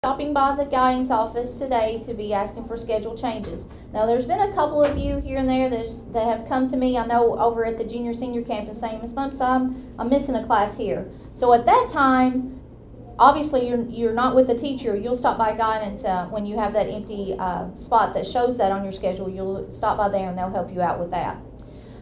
stopping by the guidance office today to be asking for schedule changes. Now, there's been a couple of you here and there that have come to me, I know, over at the junior senior campus saying, Ms. Bumps, I'm missing a class here. So at that time, obviously you're not with the teacher. You'll stop by guidance when you have that empty spot that shows that on your schedule. You'll stop by there and they'll help you out with that.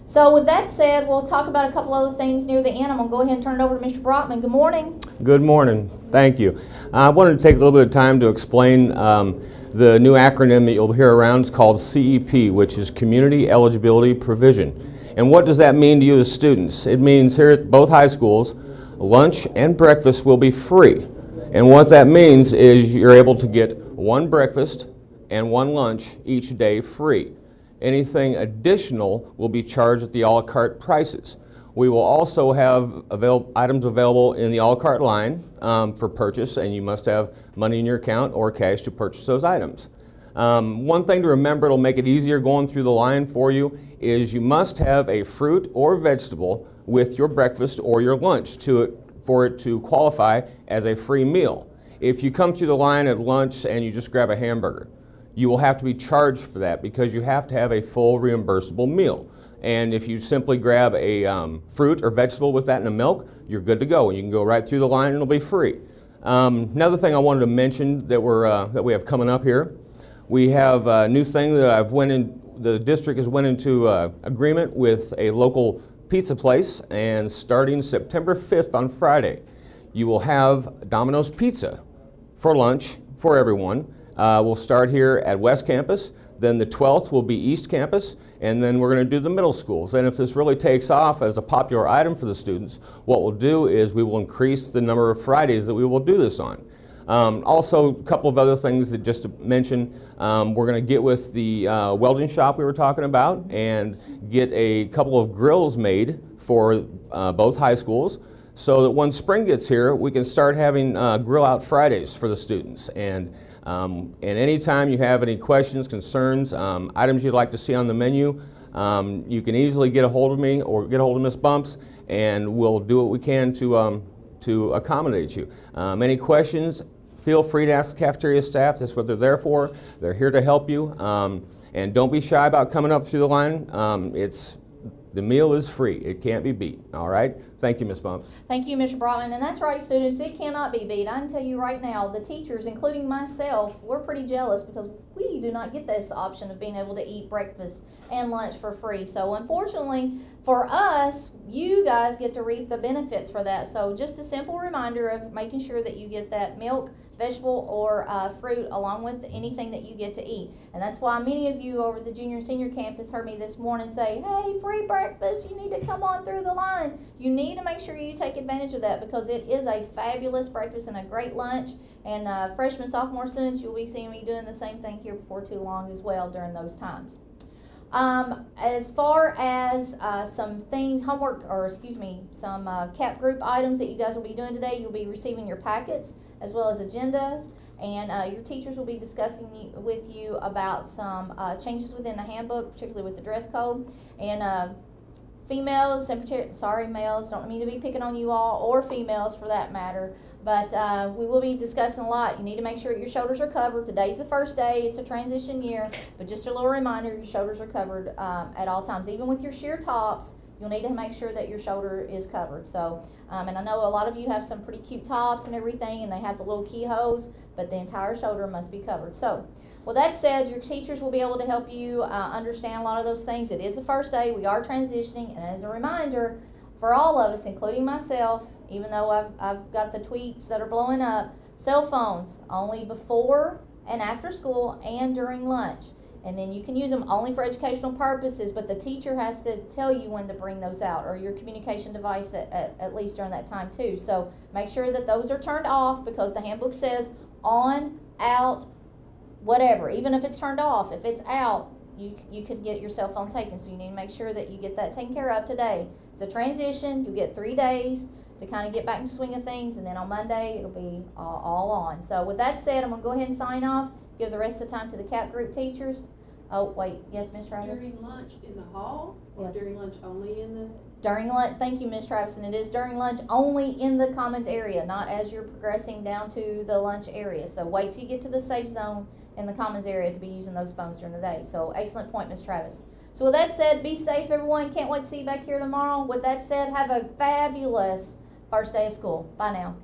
So with that said, we'll talk about a couple other things near the end. I'm going to go ahead and turn it over to Mr. Brotman. Good morning. Good morning. Thank you. I wanted to take a little bit of time to explain the new acronym that you'll hear around. It's called CEP, which is Community Eligibility Provision. And what does that mean to you as students? It means here at both high schools, lunch and breakfast will be free. And what that means is you're able to get one breakfast and one lunch each day free. Anything additional will be charged at the a la carte prices. We will also have items available in the a la carte line for purchase, and you must have money in your account or cash to purchase those items. One thing to remember, it'll make it easier going through the line for you, is you must have a fruit or vegetable with your breakfast or your lunch for it to qualify as a free meal. If you come through the line at lunch and you just grab a hamburger, you will have to be charged for that because you have to have a full reimbursable meal. And if you simply grab a fruit or vegetable with that and a milk, you're good to go. You can go right through the line and it'll be free. Another thing I wanted to mention that we have coming up here, we have a new thing that the district has went into agreement with a local pizza place, and starting September 5th on Friday, you will have Domino's Pizza for lunch for everyone. We'll start here at West Campus, then the 12th will be East Campus, and then we're going to do the middle schools. And if this really takes off as a popular item for the students, what we'll do is we will increase the number of Fridays that we will do this on. Also, a couple of other things that just to mention, we're going to get with the welding shop we were talking about and get a couple of grills made for both high schools, so that when spring gets here, we can start having grill out Fridays for the students. And anytime you have any questions, concerns, items you'd like to see on the menu, you can easily get a hold of me or get a hold of Ms. Bumps, and we'll do what we can to accommodate you. Any questions, feel free to ask the cafeteria staff. That's what they're there for. They're here to help you. And don't be shy about coming up through the line. The meal is free. It can't be beat. All right? Thank you, Ms. Bumps. Thank you, Mr. Brotman. And that's right, students. It cannot be beat. I can tell you right now, the teachers, including myself, we're pretty jealous because we do not get this option of being able to eat breakfast and lunch for free. So unfortunately for us, you guys get to reap the benefits for that. So just a simple reminder of making sure that you get that milk, vegetable, or fruit along with anything that you get to eat. And that's why many of you over the junior and senior campus heard me this morning say, hey, free breakfast, you need to come on through the line. You need to make sure you take advantage of that because it is a fabulous breakfast and a great lunch. And freshman, sophomore students, you'll be seeing me doing the same thing here before too long as well during those times. As far as some things, some CAP group items that you guys will be doing today, you'll be receiving your packets as well as agendas, and your teachers will be discussing with you about some changes within the handbook, particularly with the dress code. And females, males, don't mean to be picking on you all, or females for that matter, but we will be discussing a lot. You need to make sure your shoulders are covered. Today's the first day. It's a transition year, but just a little reminder, your shoulders are covered at all times. Even with your sheer tops, you'll need to make sure that your shoulder is covered. So, and I know a lot of you have some pretty cute tops and everything, and they have the little keyholes, but the entire shoulder must be covered. So, with that said, your teachers will be able to help you understand a lot of those things. It is the first day. We are transitioning, and as a reminder, for all of us, including myself, even though I've got the tweets that are blowing up, cell phones only before and after school and during lunch. And then you can use them only for educational purposes, but the teacher has to tell you when to bring those out, or your communication device at least during that time too. So make sure that those are turned off because the handbook says on, out, whatever. Even if it's turned off, if it's out, you could get your cell phone taken. So you need to make sure that you get that taken care of today. It's a transition. You get 3 days to kind of get back into the swing of things, and then on Monday it'll be all on. So with that said, I'm going to go ahead and sign off. Give the rest of the time to the CAP group teachers. Oh, wait. Yes, Ms. Rogers? During lunch in the hall or Yes. during lunch only in the During lunch, thank you, Ms. Travis, and it is during lunch only in the commons area, not as you're progressing down to the lunch area. So wait till you get to the safe zone in the commons area to be using those phones during the day. So excellent point, Ms. Travis. So with that said, be safe, everyone. Can't wait to see you back here tomorrow. With that said, have a fabulous first day of school. Bye now.